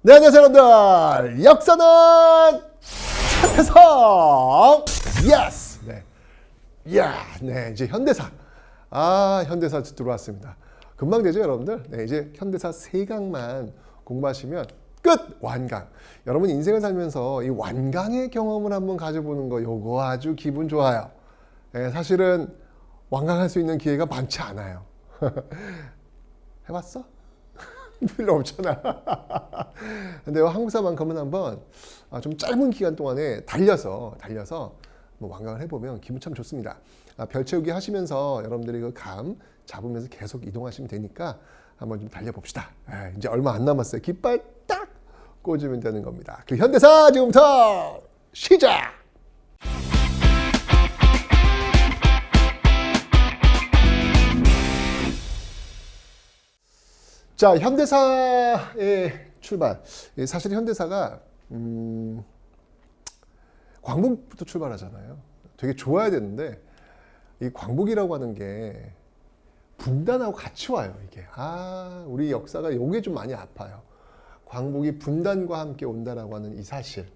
네, 안녕하세요 여러분들. 역사는 현대사. 예스. 네. 네, 이제 현대사. 현대사 들어왔습니다. 금방 되죠 여러분들. 네, 이제 현대사 3강만 공부하시면 끝. 완강. 여러분 인생을 살면서 이 완강의 경험을 한번 가져보는 거, 요거 아주 기분 좋아요. 네, 사실은 완강할 수 있는 기회가 많지 않아요. 해봤어? 별로 없잖아. 근데 한국사만큼은 한번 좀 짧은 기간 동안에 달려서 뭐 완강을 해보면 기분 참 좋습니다. 별 채우기 하시면서 여러분들이 그 감 잡으면서 계속 이동하시면 되니까 한번 좀 달려봅시다. 이제 얼마 안 남았어요. 깃발 딱 꽂으면 되는 겁니다. 그 현대사 지금부터 시작! 자, 현대사의 출발. 사실 현대사가 광복부터 출발하잖아요. 되게 좋아야 되는데 이 광복이라고 하는 게 분단하고 같이 와요. 이게 우리 역사가 요게 좀 많이 아파요. 광복이 분단과 함께 온다라고 하는 이 사실,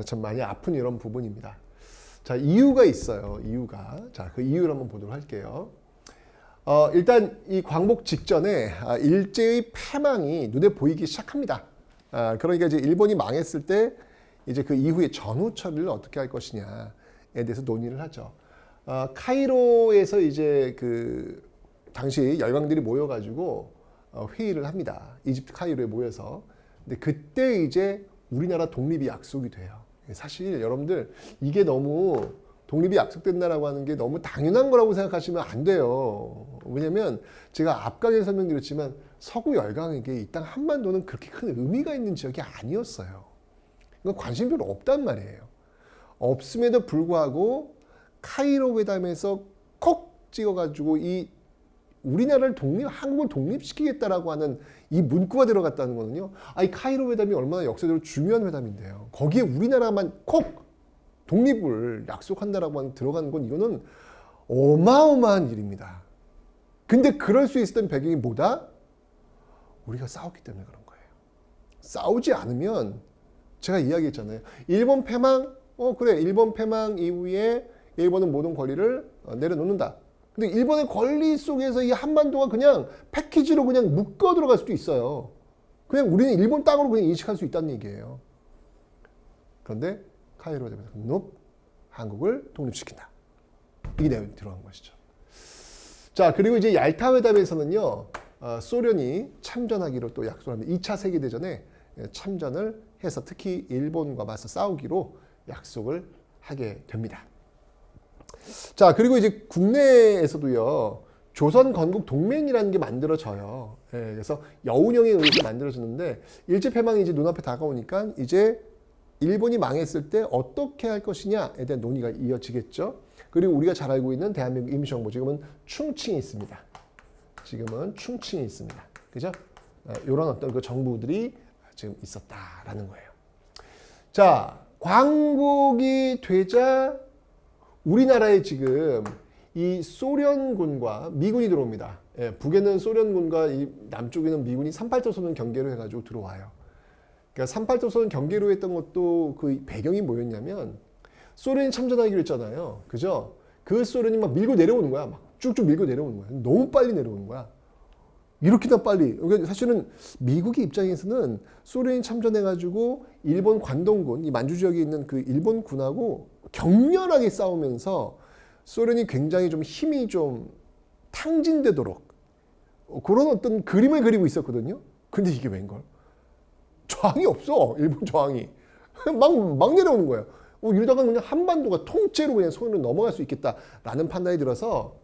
참 많이 아픈 이런 부분입니다. 자, 이유가 있어요. 이유가. 자, 그 이유를 한번 보도록 할게요. 일단 이 광복 직전에 일제의 패망이 눈에 보이기 시작합니다. 그러니까 이제 일본이 망했을 때 이제 그 이후에 전후 처리를 어떻게 할 것이냐에 대해서 논의를 하죠. 카이로에서 이제 그 당시 열강들이 모여가지고 회의를 합니다. 이집트 카이로에 모여서. 근데 그때 이제 우리나라 독립이 약속이 돼요. 사실 여러분들 이게 너무 독립이 약속된다라고 하는 게 너무 당연한 거라고 생각하시면 안 돼요. 왜냐면 제가 앞강에 설명드렸지만 서구 열강에게 이 땅 한반도는 그렇게 큰 의미가 있는 지역이 아니었어요. 그러니까 관심이 별로 없단 말이에요. 없음에도 불구하고 카이로 회담에서 콕 찍어가지고 이 우리나라를 한국을 독립시키겠다라고 하는 이 문구가 들어갔다는 거는요. 이 카이로 회담이 얼마나 역사적으로 중요한 회담인데요. 거기에 우리나라만 콕 독립을 약속한다라고 들어가는 건 이거는 어마어마한 일입니다. 근데 그럴 수 있었던 배경이 뭐다? 우리가 싸웠기 때문에 그런 거예요. 싸우지 않으면 제가 이야기했잖아요. 일본 패망, 그래. 일본 패망 이후에 일본은 모든 권리를 내려놓는다. 근데 일본의 권리 속에서 이 한반도가 그냥 패키지로 그냥 묶어 들어갈 수도 있어요. 그냥 우리는 일본 땅으로 그냥 인식할 수 있다는 얘기예요. 그런데 카이로 회담에서 한국을 독립시킨다. 이게 내용이 들어간 것이죠. 자, 그리고 이제 얄타 회담에서는요, 소련이 참전하기로 또 약속을 합니다. 2차 세계대전에 참전을 해서 특히 일본과 맞서 싸우기로 약속을 하게 됩니다. 자, 그리고 이제 국내에서도요, 조선 건국 동맹이라는 게 만들어져요. 그래서 여운형에 의해서 만들어졌는데 일제패망이 이제 눈앞에 다가오니까 이제 일본이 망했을 때 어떻게 할 것이냐에 대한 논의가 이어지겠죠. 그리고 우리가 잘 알고 있는 대한민국 임시정부, 지금은 충칭이 있습니다. 그죠? 이런 어떤 그 정부들이 지금 있었다라는 거예요. 자, 광복이 되자 우리나라에 지금 이 소련군과 미군이 들어옵니다. 북에는 소련군과 이 남쪽에는 미군이 38도선을 경계로 해가지고 들어와요. 그러니까 38도선 경계로 했던 것도 그 배경이 뭐였냐면 소련이 참전하기로 했잖아요. 그죠? 그 소련이 막 밀고 내려오는 거야. 막 쭉쭉 밀고 내려오는 거야. 너무 빨리 내려오는 거야. 이렇게나 빨리. 그러니까 사실은 미국의 입장에서는 소련이 참전해가지고 일본 관동군, 이 만주 지역에 있는 그 일본 군하고 격렬하게 싸우면서 소련이 굉장히 좀 힘이 좀 탕진되도록 그런 어떤 그림을 그리고 있었거든요. 근데 이게 웬걸? 저항이 없어. 일본 저항이. 막 내려오는 거예요. 이러다가 그냥 한반도가 통째로 그냥 손으로 넘어갈 수 있겠다라는 판단이 들어서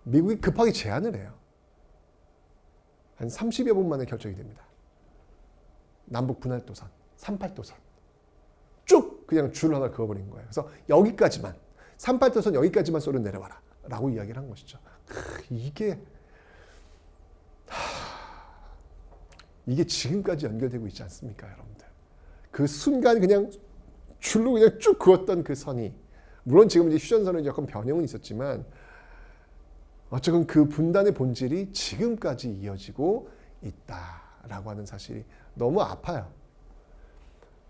미국이 급하게 제안을 해요. 한 30여 분 만에 결정이 됩니다. 남북 분할도선, 38도선. 쭉 그냥 줄을 하나 그어버린 거예요. 그래서 여기까지만, 38도선 여기까지만 소련 내려와라. 라고 이야기를 한 것이죠. 이게 지금까지 연결되고 있지 않습니까, 여러분들? 그 순간 그냥 줄로 그냥 쭉 그었던 그 선이, 물론 지금 이제 휴전선은 약간 변형은 있었지만, 어쨌든 그 분단의 본질이 지금까지 이어지고 있다. 라고 하는 사실이 너무 아파요.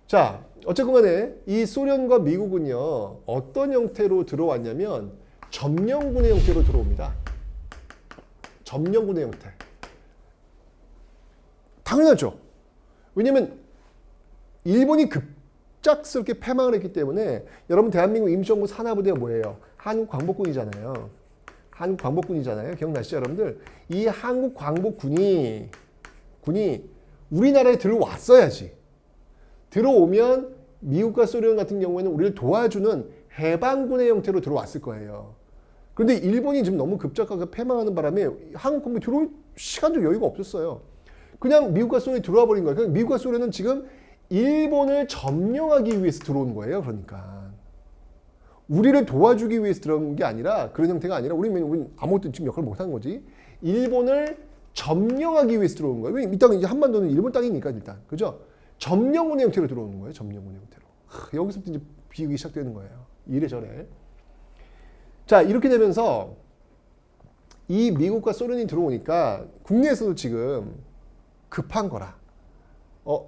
자, 어쨌건 간에 이 소련과 미국은요, 어떤 형태로 들어왔냐면 점령군의 형태로 들어옵니다. 점령군의 형태. 당연하죠. 왜냐면 일본이 급작스럽게 패망을 했기 때문에 여러분 대한민국 임시정부 산하부대가 뭐예요? 한국광복군이잖아요. 한국광복군이잖아요. 기억나시죠, 여러분들? 이 한국광복군이 우리나라에 들어왔어야지. 들어오면 미국과 소련 같은 경우에는 우리를 도와주는 해방군의 형태로 들어왔을 거예요. 그런데 일본이 지금 너무 급작하게 패망하는 바람에 한국군이 들어올 시간적 여유가 없었어요. 그냥 미국과 소련이 들어와 버린 거예요. 미국과 소련은 지금 일본을 점령하기 위해서 들어온 거예요. 그러니까 우리를 도와주기 위해서 들어온 게 아니라 그런 형태가 아니라 우리는 아무것도 지금 역할을 못한 거지. 일본을 점령하기 위해서 들어온 거예요. 왜냐면 이 땅은 이제 한반도는 일본 땅이니까 일단 그죠? 점령군의 형태로 들어오는 거예요. 점령군의 형태로. 여기서부터 이제 비극이 시작되는 거예요. 이래저래. 자, 이렇게 되면서 이 미국과 소련이 들어오니까 국내에서도 지금 급한 거라.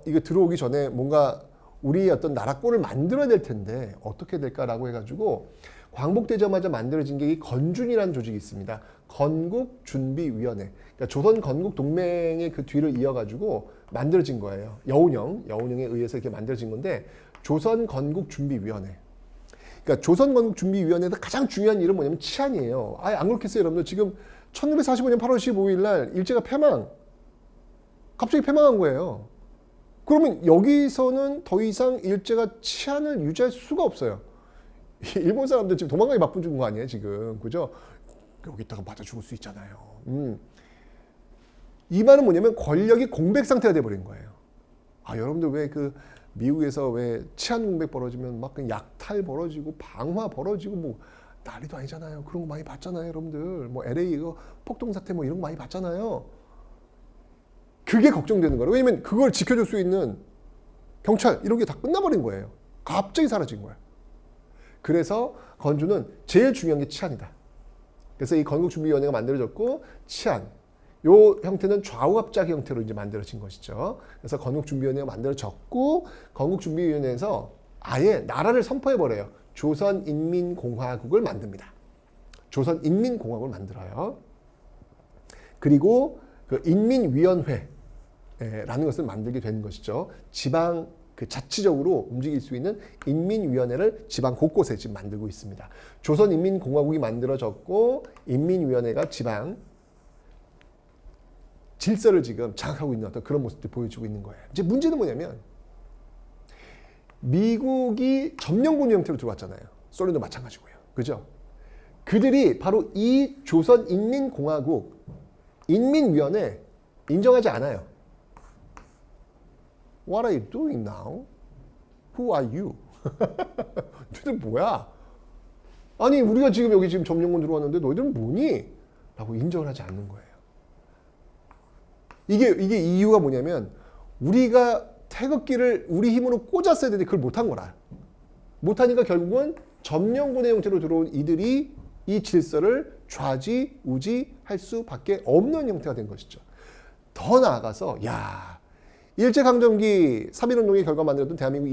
이거 들어오기 전에 뭔가 우리의 어떤 나라권을 만들어야 될 텐데 어떻게 될까라고 해가지고 광복되자마자 만들어진 게 이 건준이라는 조직이 있습니다. 건국준비위원회. 그러니까 조선 건국동맹의 그 뒤를 이어가지고 만들어진 거예요. 여운형에 의해서 이렇게 만들어진 건데 조선 건국준비위원회. 그러니까 조선 건국준비위원회에서 가장 중요한 일은 뭐냐면 치안이에요. 아예 안 그렇겠어요, 여러분들. 지금 1945년 8월 15일 날 일제가 갑자기 패망한 거예요. 그러면 여기서는 더 이상 일제가 치안을 유지할 수가 없어요. 일본 사람들 지금 도망가기 바쁜 거 아니에요, 지금. 그죠? 여기다가 맞아 죽을 수 있잖아요. 이 말은 뭐냐면 권력이 공백 상태가 돼버린 거예요. 여러분들 왜 그 미국에서 왜 치안 공백 벌어지면 막 그냥 약탈 벌어지고 방화 벌어지고 뭐 난리도 아니잖아요. 그런 거 많이 봤잖아요, 여러분들. 뭐 LA 이거 폭동 사태 뭐 이런 거 많이 봤잖아요. 그게 걱정되는 거예요. 왜냐면 그걸 지켜줄 수 있는 경찰 이런 게 다 끝나버린 거예요. 갑자기 사라진 거예요. 그래서 건주는 제일 중요한 게 치안이다. 그래서 이 건국준비위원회가 만들어졌고 치안 요 형태는 좌우합작 형태로 이제 만들어진 것이죠. 그래서 건국준비위원회가 만들어졌고 건국준비위원회에서 아예 나라를 선포해 버려요. 조선인민공화국을 만듭니다. 조선인민공화국을 만들어요. 그리고 그 인민위원회라는 것을 만들게 되는 것이죠. 지방 그 자치적으로 움직일 수 있는 인민위원회를 지방 곳곳에 지금 만들고 있습니다. 조선인민공화국이 만들어졌고 인민위원회가 지방 질서를 지금 장악하고 있는 어떤 그런 모습들 보여주고 있는 거예요. 이제 문제는 뭐냐면 미국이 점령군 형태로 들어왔잖아요. 소련도 마찬가지고요. 그죠? 그들이 바로 이 조선인민공화국 인민위원회 인정하지 않아요. What are you doing now? Who are you? 너희들 뭐야? 아니 우리가 지금 여기 지금 점령군 들어왔는데 너희들은 뭐니? 라고 인정을 하지 않는 거예요. 이게 이유가 뭐냐면 우리가 태극기를 우리 힘으로 꽂았어야 되는데 그걸 못한 거라. 못하니까 결국은 점령군의 형태로 들어온 이들이 이 질서를 좌지우지할 수밖에 없는 형태가 된 것이죠. 더 나아가서 일제강점기 3.1운동의 결과 만들었던 대한민국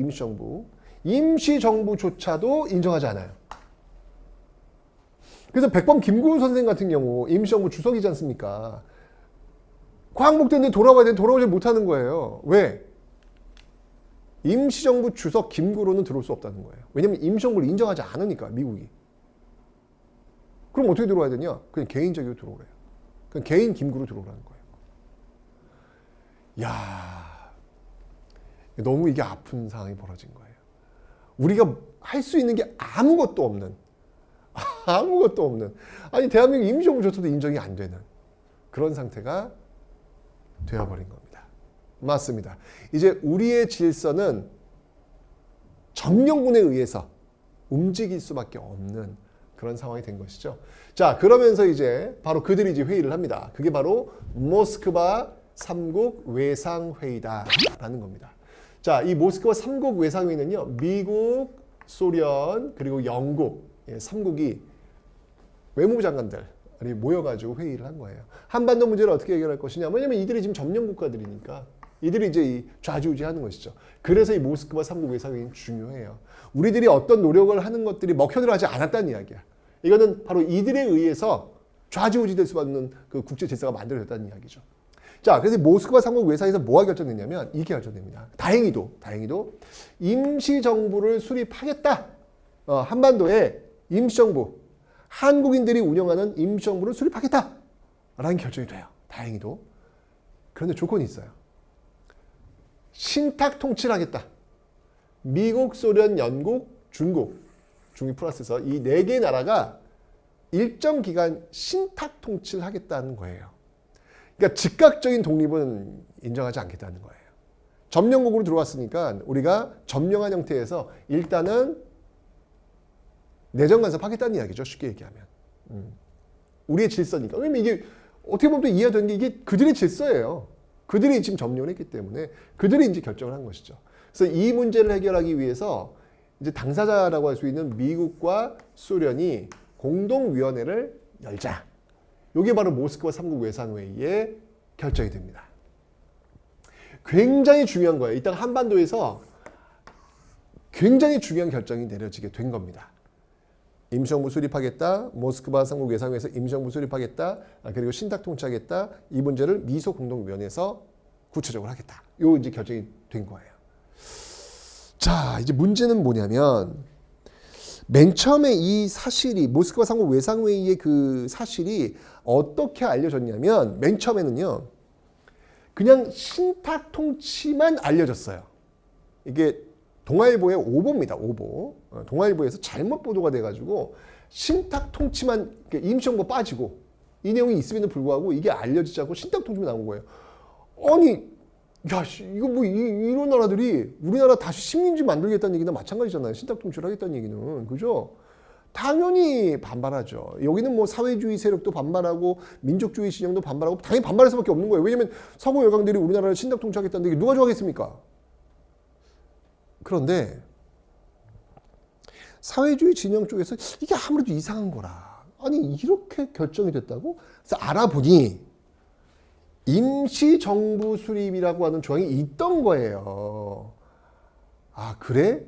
임시정부조차도 인정하지 않아요. 그래서 백범 김구은 선생 같은 경우 임시정부 주석이지 않습니까? 광복됐는데 돌아와야 되는데 돌아오지 못하는 거예요. 왜? 임시정부 주석 김구로는 들어올 수 없다는 거예요. 왜냐하면 임시정부를 인정하지 않으니까 미국이. 그럼 어떻게 들어와야 되냐? 그냥 개인적으로 들어오래요. 그냥 개인 김구로 들어오라는 거예요. 너무 이게 아픈 상황이 벌어진 거예요. 우리가 할 수 있는 게 아무것도 없는 아니 대한민국 임시정부조차도 인정이 안 되는 그런 상태가 되어버린 겁니다. 맞습니다. 이제 우리의 질서는 점령군에 의해서 움직일 수밖에 없는 그런 상황이 된 것이죠. 자, 그러면서 이제 바로 그들이 이제 회의를 합니다. 그게 바로 모스크바 3국 외상회의다라는 겁니다. 자, 이 모스크바 3국 외상회의는요, 미국, 소련, 그리고 영국 3국이 외무부 장관들 모여가지고 회의를 한 거예요. 한반도 문제를 어떻게 해결할 것이냐. 왜냐면 이들이 지금 점령 국가들이니까 이들이 이제 이 좌지우지하는 것이죠. 그래서 이 모스크바 3국 외상회의는 중요해요. 우리들이 어떤 노력을 하는 것들이 먹혀들어가지 않았다는 이야기야. 이거는 바로 이들에 의해서 좌지우지될 수밖에 없는 그 국제 질서가 만들어졌다는 이야기죠. 자, 그래서 모스크바 3국 외상에서 뭐가 결정됐냐면 이게 결정됩니다. 다행히도 임시정부를 수립하겠다. 한반도에 임시정부, 한국인들이 운영하는 임시정부를 수립하겠다라는 결정이 돼요. 다행히도. 그런데 조건이 있어요. 신탁 통치를 하겠다. 미국, 소련, 영국, 중국이 플러스해서 이 4개 나라가 일정 기간 신탁 통치를 하겠다는 거예요. 그러니까 즉각적인 독립은 인정하지 않겠다는 거예요. 점령국으로 들어왔으니까 우리가 점령한 형태에서 일단은 내정 간섭하겠다는 이야기죠. 쉽게 얘기하면. 우리의 질서니까. 왜냐면 이게 어떻게 보면 또 이해가 되는 게 이게 그들의 질서예요. 그들이 지금 점령을 했기 때문에 그들이 이제 결정을 한 것이죠. 그래서 이 문제를 해결하기 위해서 이제 당사자라고 할 수 있는 미국과 소련이 공동위원회를 열자. 이게 바로 모스크바 3국 외상회의의 결정이 됩니다. 굉장히 중요한 거예요. 이따 한반도에서 굉장히 중요한 결정이 내려지게 된 겁니다. 임시정부 수립하겠다. 모스크바 3국 외상회의에서 임시정부 수립하겠다. 그리고 신탁 통치하겠다. 이 문제를 미소 공동위원회에서 구체적으로 하겠다. 요 이제 결정이 된 거예요. 자, 이제 문제는 뭐냐면 맨 처음에 이 사실이 모스크바 3국 외상회의의 그 사실이 어떻게 알려졌냐면 맨 처음에는요. 그냥 신탁 통치만 알려졌어요. 이게 동아일보의 오보입니다. 오보. 동아일보에서 잘못 보도가 돼가지고 신탁 통치만 임시정부 빠지고 이 내용이 있음에도 불구하고 이게 알려지지 않고 신탁 통치만 나온 거예요. 아니, 야, 이거 뭐 이런 나라들이 우리나라 다시 식민지 만들겠다는 얘기나 마찬가지잖아요. 신탁 통치를 하겠다는 얘기는. 그죠? 당연히 반발하죠. 여기는 뭐 사회주의 세력도 반발하고 민족주의 진영도 반발하고 당연히 반발할 수밖에 없는 거예요. 왜냐면 서구 열강들이 우리나라를 신탁 통치하겠다는 얘기 누가 좋아하겠습니까? 그런데 사회주의 진영 쪽에서 이게 아무래도 이상한 거라. 아니 이렇게 결정이 됐다고? 그래서 알아보니 임시정부 수립이라고 하는 조항이 있던 거예요. 아 그래?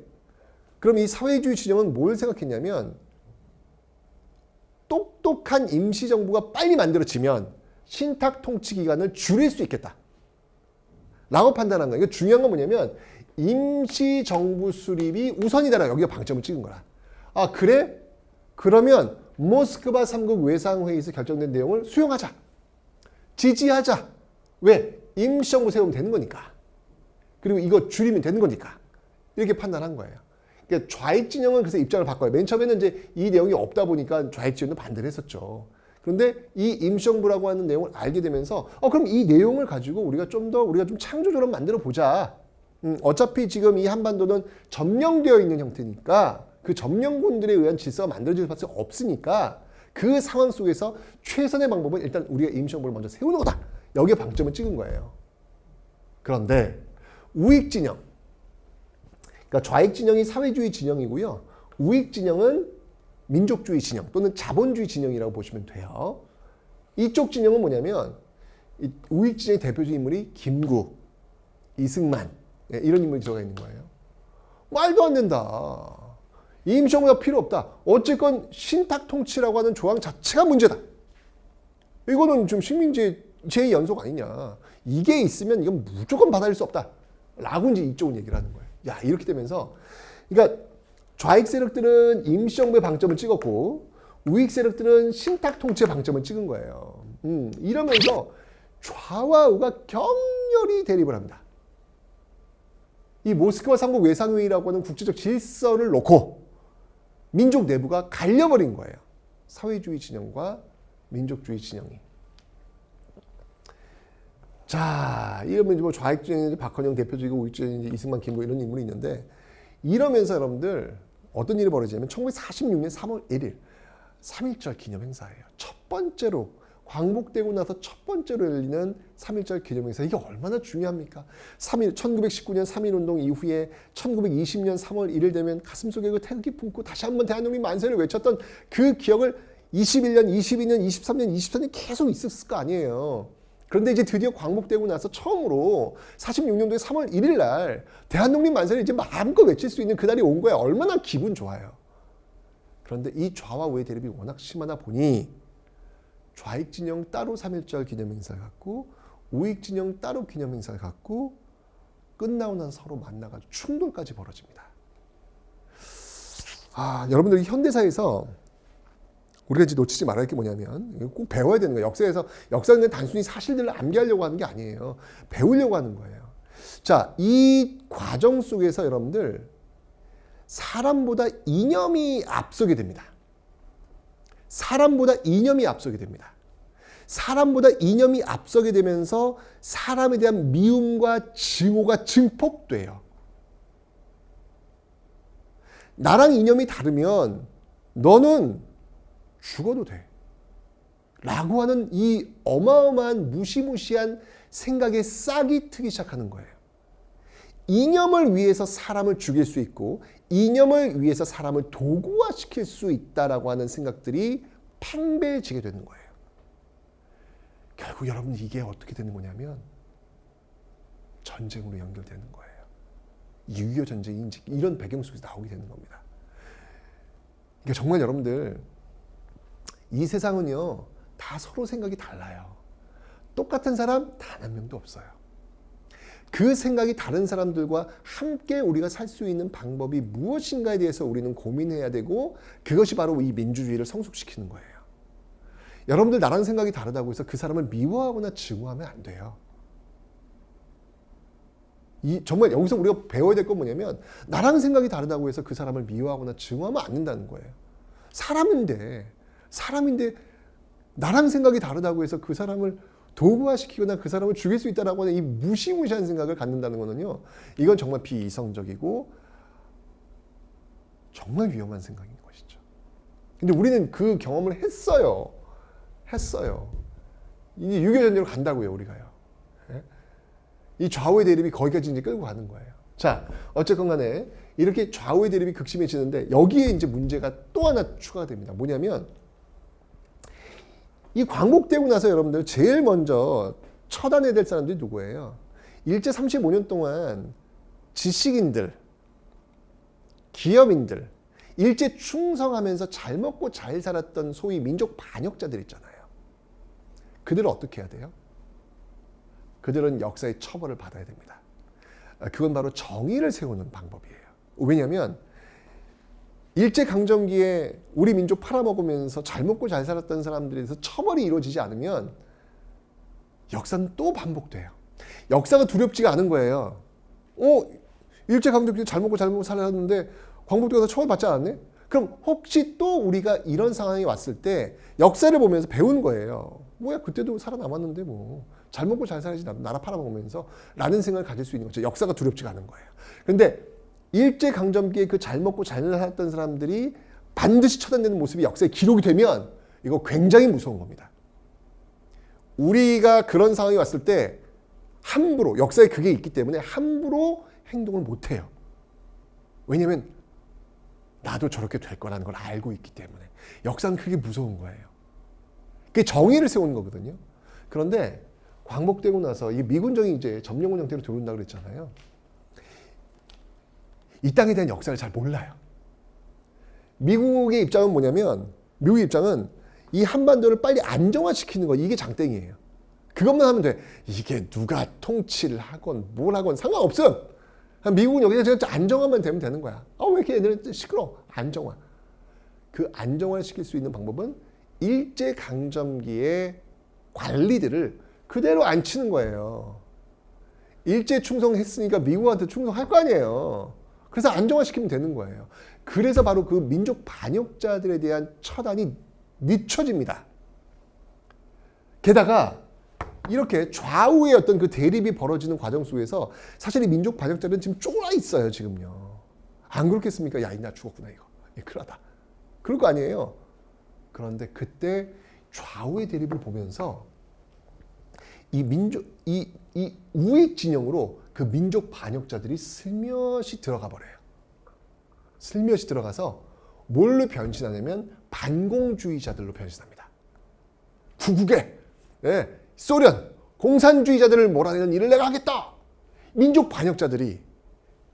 그럼 이 사회주의 진영은 뭘 생각했냐면 똑똑한 임시정부가 빨리 만들어지면 신탁 통치 기간을 줄일 수 있겠다. 라고 판단한 거예요. 중요한 건 뭐냐면 임시정부 수립이 우선이다라고 여기가 방점을 찍은 거라. 아 그래? 그러면 모스크바 3국 외상회의에서 결정된 내용을 수용하자. 지지하자. 왜? 임시정부 세우면 되는 거니까. 그리고 이거 줄이면 되는 거니까. 이렇게 판단한 거예요. 그러니까 좌익 진영은 그래서 입장을 바꿔요. 맨 처음에는 이제 이 내용이 없다 보니까 좌익 진영도 반대를 했었죠. 그런데 이 임시정부라고 하는 내용을 알게 되면서 그럼 이 내용을 가지고 우리가 좀 창조적으로 만들어 보자. 어차피 지금 이 한반도는 점령되어 있는 형태니까 그 점령군들에 의한 질서가 만들어질 수밖에 없으니까 그 상황 속에서 최선의 방법은 일단 우리가 임시정부를 먼저 세우는 거다. 여기에 방점을 찍은 거예요. 그런데 우익 진영, 그러니까 좌익 진영이 사회주의 진영이고요. 우익 진영은 민족주의 진영 또는 자본주의 진영이라고 보시면 돼요. 이쪽 진영은 뭐냐면 이 우익 진영의 대표적인 인물이 김구, 이승만 이런 인물이 들어가 있는 거예요. 말도 안 된다. 임시정부가 필요 없다. 어쨌건 신탁 통치라고 하는 조항 자체가 문제다. 이거는 좀 식민지 제2연속 아니냐. 이게 있으면 이건 무조건 받아들일 수 없다. 라고 이제 이쪽은 얘기를 하는 거예요. 야, 이렇게 되면서 그러니까 좌익 세력들은 임시정부의 방점을 찍었고 우익 세력들은 신탁 통치의 방점을 찍은 거예요. 이러면서 좌와 우가 격렬히 대립을 합니다. 이 모스크바 3국 외상회의라고 하는 국제적 질서를 놓고 민족 내부가 갈려버린 거예요. 사회주의 진영과 민족주의 진영이. 자, 이러면 뭐 좌익 진영이 박헌영 대표적이고 우익 진영이 이승만, 김구 이런 인물이 있는데 이러면서 여러분들 어떤 일이 벌어지냐면 1946년 3월 1일 3.1절 기념 행사예요. 첫 번째로 광복되고 나서 첫 번째로 열리는 3.1절 기념 행사. 이게 얼마나 중요합니까? 1919년 3.1운동 이후에 1920년 3월 1일 되면 가슴속에 그 태극기 품고 다시 한번 대한민국 만세를 외쳤던 그 기억을 21년, 22년, 23년, 24년 계속 있었을 거 아니에요. 그런데 이제 드디어 광복되고 나서 처음으로 46년도에 3월 1일 날 대한독립 만세를 이제 마음껏 외칠 수 있는 그날이 온 거야. 얼마나 기분 좋아요. 그런데 이 좌와 우의 대립이 워낙 심하다 보니 좌익 진영 따로 3.1절 기념행사를 갖고 우익 진영 따로 기념행사를 갖고 끝나고 나서 서로 만나가지고 충돌까지 벌어집니다. 여러분들 현대사에서 우리가 이제 놓치지 말아야 할 게 뭐냐면 꼭 배워야 되는 거예요. 역사는 단순히 사실들을 암기하려고 하는 게 아니에요. 배우려고 하는 거예요. 자, 이 과정 속에서 여러분들 사람보다 이념이 앞서게 됩니다. 사람보다 이념이 앞서게 됩니다. 사람보다 이념이 앞서게 되면서 사람에 대한 미움과 증오가 증폭돼요. 나랑 이념이 다르면 너는 죽어도 돼. 라고 하는 이 어마어마한 무시무시한 생각에 싹이 트기 시작하는 거예요. 이념을 위해서 사람을 죽일 수 있고 이념을 위해서 사람을 도구화시킬 수 있다라고 하는 생각들이 팽배해지게 되는 거예요. 결국 여러분 이게 어떻게 되는 거냐면 전쟁으로 연결되는 거예요. 6.25 전쟁이 이런 배경 속에서 나오게 되는 겁니다. 그러니까 정말 여러분들 이 세상은요 다 서로 생각이 달라요. 똑같은 사람 단 한 명도 없어요. 그 생각이 다른 사람들과 함께 우리가 살 수 있는 방법이 무엇인가에 대해서 우리는 고민해야 되고 그것이 바로 이 민주주의를 성숙시키는 거예요. 여러분들 나랑 생각이 다르다고 해서 그 사람을 미워하거나 증오하면 안 돼요. 정말 여기서 우리가 배워야 될 건 뭐냐면 나랑 생각이 다르다고 해서 그 사람을 미워하거나 증오하면 안 된다는 거예요. 사람인데 나랑 생각이 다르다고 해서 그 사람을 도구화시키거나 그 사람을 죽일 수 있다라고 하는 이 무시무시한 생각을 갖는다는 거는요. 이건 정말 비이성적이고 정말 위험한 생각인 것이죠. 근데 우리는 그 경험을 했어요. 이제 6.25 전쟁으로 간다고요, 우리가요. 이 좌우의 대립이 거기까지 이제 끌고 가는 거예요. 자, 어쨌건 간에 이렇게 좌우의 대립이 극심해지는데 여기에 이제 문제가 또 하나 추가됩니다. 뭐냐면 이 광복되고 나서 여러분들 제일 먼저 처단해야 될 사람들이 누구예요? 일제 35년 동안 지식인들, 기업인들, 일제 충성하면서 잘 먹고 잘 살았던 소위 민족 반역자들 있잖아요. 그들은 어떻게 해야 돼요? 그들은 역사의 처벌을 받아야 됩니다. 그건 바로 정의를 세우는 방법이에요. 왜냐하면 일제강점기에 우리 민족 팔아먹으면서 잘 먹고 잘 살았던 사람들에 대해서 처벌이 이루어지지 않으면 역사는 또 반복돼요. 역사가 두렵지가 않은 거예요. 일제강점기에 잘 먹고 살았는데 광복되고 나서 처벌받지 않았네? 그럼 혹시 또 우리가 이런 상황이 왔을 때 역사를 보면서 배운 거예요. 뭐야 그때도 살아남았는데 뭐 잘 먹고 잘 살아야지 나라 팔아먹으면서 라는 생각을 가질 수 있는 거죠. 역사가 두렵지가 않은 거예요. 그런데 일제강점기에 그 잘 먹고 잘 살았던 사람들이 반드시 처단되는 모습이 역사에 기록이 되면 이거 굉장히 무서운 겁니다. 우리가 그런 상황이 왔을 때 함부로 역사에 그게 있기 때문에 함부로 행동을 못해요. 왜냐하면 나도 저렇게 될 거라는 걸 알고 있기 때문에. 역사는 그게 무서운 거예요. 그게 정의를 세우는 거거든요. 그런데 광복되고 나서 이 미군정이 이제 점령군 형태로 들어온다고 그랬잖아요. 이 땅에 대한 역사를 잘 몰라요. 미국의 입장은 뭐냐면 미국의 입장은 이 한반도를 빨리 안정화시키는 거 이게 장땡이에요. 그것만 하면 돼. 이게 누가 통치를 하건 뭘 하건 상관없음. 미국은 여기서 안정화만 되면 되는 거야. 왜 이렇게 얘네들 시끄러워? 안정화. 그 안정화를 시킬 수 있는 방법은 일제강점기의 관리들을 그대로 앉히는 거예요. 일제 충성했으니까 미국한테 충성할 거 아니에요. 그래서 안정화시키면 되는 거예요. 그래서 바로 그 민족 반역자들에 대한 처단이 늦춰집니다. 게다가 이렇게 좌우의 어떤 그 대립이 벌어지는 과정 속에서 사실 이 민족 반역자들은 지금 쫄아 있어요, 지금요. 안 그렇겠습니까? 야, 나 죽었구나, 이거. 큰일 나다. 그럴 거 아니에요. 그런데 그때 좌우의 대립을 보면서 이 우익 진영으로 그 민족 반역자들이 슬며시 들어가 버려요. 슬며시 들어가서 뭘로 변신하냐면 반공주의자들로 변신합니다. 구국에 소련 공산주의자들을 몰아내는 일을 내가 하겠다. 민족 반역자들이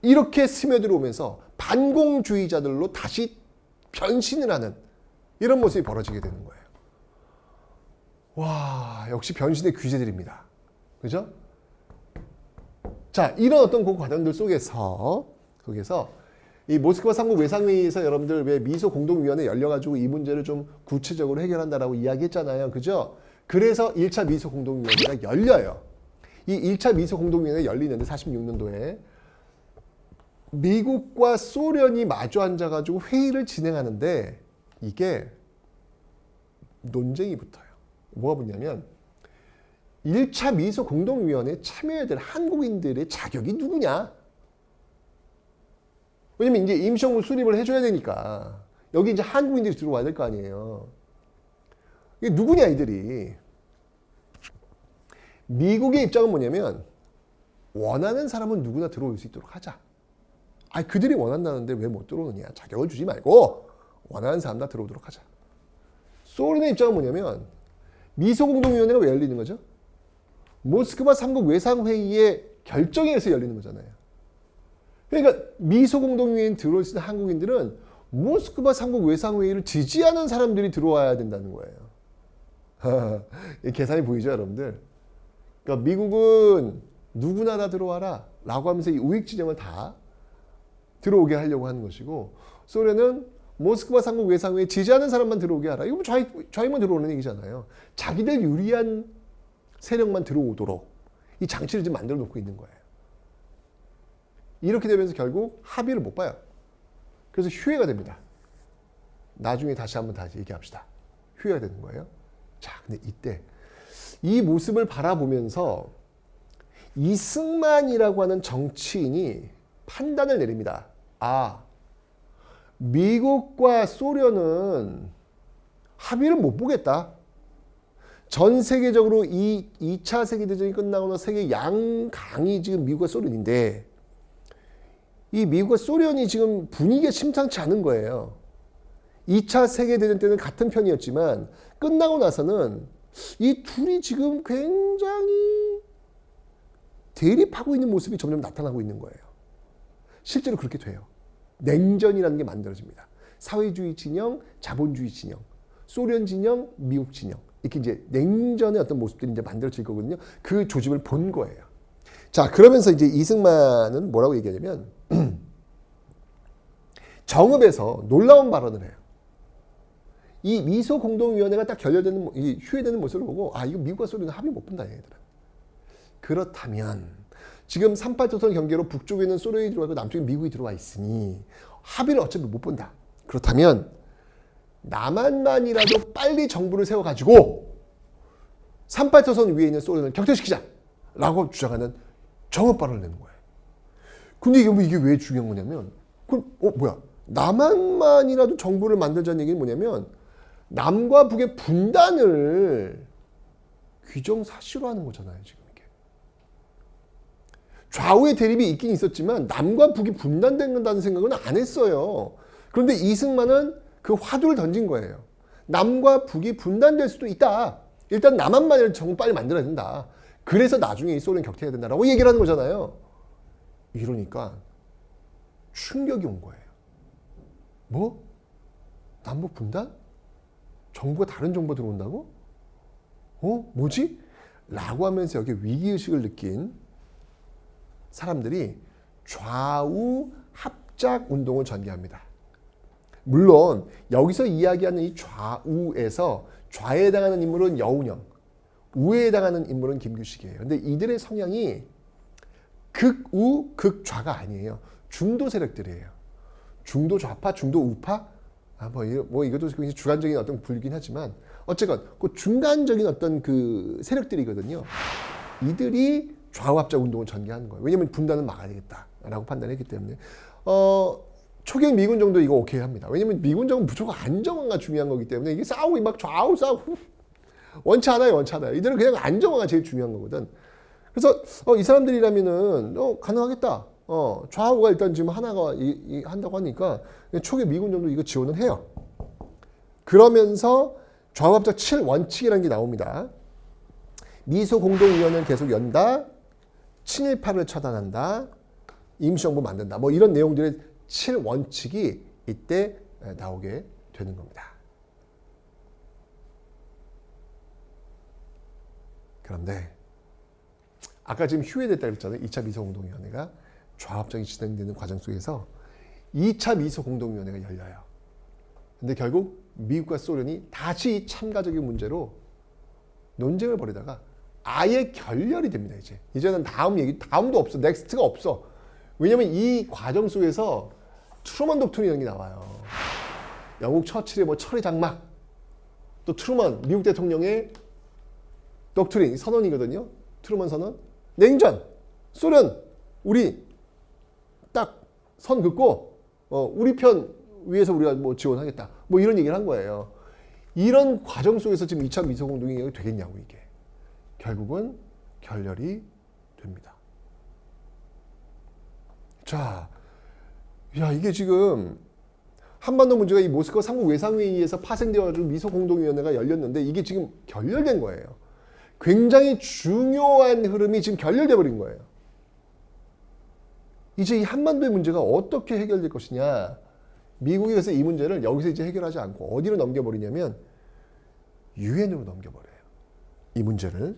이렇게 스며들어오면서 반공주의자들로 다시 변신을 하는 이런 모습이 벌어지게 되는 거예요. 와, 역시 변신의 귀재들입니다. 그죠? 자, 이런 어떤 그 과정들 속에서 이 모스크바 3국 외상회의에서 여러분들 왜 미소 공동위원회 열려가지고 이 문제를 좀 구체적으로 해결한다라고 이야기했잖아요. 그죠? 그래서 1차 미소 공동위원회가 열려요. 이 1차 미소 공동위원회 열리는데 46년도에 미국과 소련이 마주 앉아가지고 회의를 진행하는데 이게 논쟁이 붙어요. 뭐가 붙냐면 1차 미소 공동위원회에 참여해야 될 한국인들의 자격이 누구냐? 왜냐면 이제 임시정부 수립을 해줘야 되니까 여기 이제 한국인들이 들어와야 될 거 아니에요. 이게 누구냐 이들이. 미국의 입장은 뭐냐면 원하는 사람은 누구나 들어올 수 있도록 하자. 아니 그들이 원한다는데 왜 못 들어오느냐. 자격을 주지 말고 원하는 사람 다 들어오도록 하자. 소련의 입장은 뭐냐면 미소공동위원회가 왜 열리는 거죠? 모스크바 3국 외상회의의 결정에 의해서 열리는 거잖아요. 그러니까 미소공동위원회에 들어올 수 있는 한국인들은 모스크바 3국 외상회의를 지지하는 사람들이 들어와야 된다는 거예요. 계산이 보이죠 여러분들? 그러니까 미국은 누구나 다 들어와라 라고 하면서 이 우익 진영을 다 들어오게 하려고 하는 것이고 소련은 모스크바 3국 외상회의 지지하는 사람만 들어오게 하라. 이거 뭐 좌익만 들어오는 얘기잖아요. 자기들 유리한 세력만 들어오도록 이 장치를 지금 만들어 놓고 있는 거예요. 이렇게 되면서 결국 합의를 못 봐요. 그래서 휴회가 됩니다. 나중에 다시 얘기합시다. 휴회가 되는 거예요. 자, 근데 이때 이 모습을 바라보면서 이승만이라고 하는 정치인이 판단을 내립니다. 아, 미국과 소련은 합의를 못 보겠다. 전 세계적으로 이 2차 세계대전이 끝나고 나서 세계 양강이 지금 미국과 소련인데 이 미국과 소련이 지금 분위기가 심상치 않은 거예요. 2차 세계대전 때는 같은 편이었지만 끝나고 나서는 이 둘이 지금 굉장히 대립하고 있는 모습이 점점 나타나고 있는 거예요. 실제로 그렇게 돼요. 냉전이라는 게 만들어집니다. 사회주의 진영, 자본주의 진영, 소련 진영, 미국 진영. 이렇게 이제 냉전의 어떤 모습들이 이제 만들어질 거거든요. 그 조짐을 본 거예요. 자, 그러면서 이제 이승만은 뭐라고 얘기하냐면, 정읍에서 놀라운 발언을 해요. 이 미소 공동위원회가 딱 결렬되는, 이 휴회되는 모습을 보고, 아, 이거 미국과 소련은 합의 못 본다, 얘들아. 그렇다면, 지금 38도선 경계로 북쪽에는 소련이 들어와 있고 남쪽에 미국이 들어와 있으니, 합의를 어차피 못 본다. 그렇다면, 남한만이라도 빨리 정부를 세워가지고 38도선 위에 있는 소련을 격퇴시키자 라고 주장하는 정읍 발언을 내는 거예요. 근데 이게 왜 중요한 거냐면 그럼 뭐야 남한만이라도 정부를 만들자는 얘기는 뭐냐면 남과 북의 분단을 규정사실화하는 거잖아요. 지금 이게 좌우의 대립이 있긴 있었지만 남과 북이 분단된다는 생각은 안 했어요. 그런데 이승만은 그 화두를 던진 거예요. 남과 북이 분단될 수도 있다. 일단 남한만을 정부 빨리 만들어야 된다. 그래서 나중에 이 소련 격퇴해야 된다라고 얘기를 하는 거잖아요. 이러니까 충격이 온 거예요. 뭐? 남북 분단? 정부가 다른 정부가 들어온다고? 뭐지? 라고 하면서 여기 위기의식을 느낀 사람들이 좌우 합작 운동을 전개합니다. 물론 여기서 이야기하는 이 좌우에서 좌에 해당하는 인물은 여운형, 우에 해당하는 인물은 김규식이에요. 근데 이들의 성향이 극우, 극좌가 아니에요. 중도 세력들이에요. 중도 좌파, 중도 우파? 이것도 굉장히 주관적인 어떤 분류긴 하지만 어쨌건 그 중간적인 어떤 그 세력들이거든요. 이들이 좌우 합작 운동을 전개하는 거예요. 왜냐하면 분단을 막아야 되겠다라고 판단했기 때문에 초기엔 미군 정도 이거 오케이 합니다. 왜냐면 미군 정은 무조건 안정화가 중요한 거기 때문에 이게 싸우고 막 좌우 싸우고 원치 않아요. 이들은 그냥 안정화가 제일 중요한 거거든. 그래서 이 사람들이라면은 가능하겠다. 좌우가 일단 지금 하나가 한다고 하니까 초기 미군 정도 이거 지원을 해요. 그러면서 좌우합작 7원칙이라는 게 나옵니다. 미소 공동위원회는 계속 연다. 친일파를 처단한다. 임시정부 만든다. 뭐 이런 내용들의 7원칙이 이때 나오게 되는 겁니다. 그런데 아까 지금 휴회됐다 그랬잖아요. 2차 미소공동위원회가 좌합작이 진행되는 과정 속에서 2차 미소공동위원회가 열려요. 근데 결국 미국과 소련이 다시 참가적인 문제로 논쟁을 벌이다가 아예 결렬이 됩니다. 이제는 다음 얘기, 다음도 없어. 넥스트가 없어. 왜냐면 이 과정 속에서 트루먼 독트린이라는 게 나와요. 영국 처칠의 뭐 철의 장막, 또 트루먼 미국 대통령의 독트린 선언이거든요. 트루먼 선언. 냉전, 소련, 우리 딱 선 긋고 우리 편 위해서 우리가 뭐 지원하겠다. 뭐 이런 얘기를 한 거예요. 이런 과정 속에서 지금 2차 미소공동위원회가 되겠냐고 이게. 결국은 결렬이 됩니다. 자, 야 이게 지금 한반도 문제가 이 모스크바 삼국 외상회의에서 파생되어가지고 미소공동위원회가 열렸는데 이게 지금 결렬된 거예요. 굉장히 중요한 흐름이 지금 결렬돼 버린 거예요. 이제 이 한반도의 문제가 어떻게 해결될 것이냐. 미국이 그래서 이 문제를 여기서 이제 해결하지 않고 어디로 넘겨버리냐면 유엔으로 넘겨버려요. 이 문제를.